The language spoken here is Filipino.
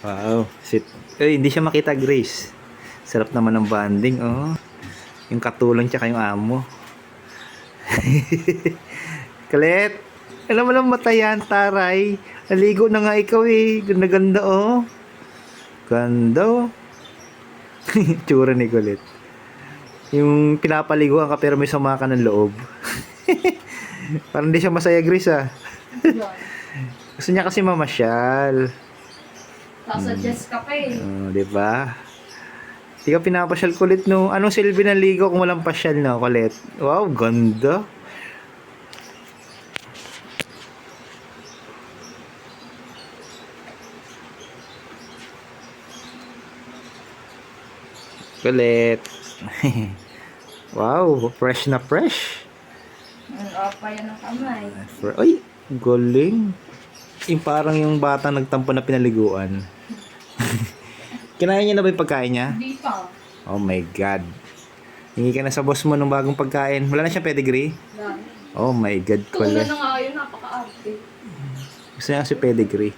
Wow. Sit. Ay, hindi siya makita, Grace. Sarap naman ng bonding, oh. Yung katulong tsaka yung amo. Kulit. Alam mo lang matayan, taray. Naligo na nga ikaw eh. Ganda-ganda, oh. Ganda, oh. Tsura ni Kulit. Yung pinapaliguan ka pero may sama ka ng loob. Parang hindi siya masaya, Grace, ah. Gusto niya kasi mamasyal. Sasuggest ka pa eh. Di ba? Hindi ka pinapasyal, Kulit, no? Anong silbi ng ligo kung walang pasyal, no, Kulit? Wow, ganda. Kulit. Wow, fresh na fresh. Apa yan ang kamay. Ay, galing. Yung parang yung bata nagtampo na pinaliguan. Kinain niya na ba yung pagkain niya? Hindi pa. Oh my God. Hingi ka na sa boss mo ng bagong pagkain. Wala na siya pedigree? Dami. Oh my God, Tuna Kulit. na nga yun, napaka-arte. Gusto niya kasi pedigree.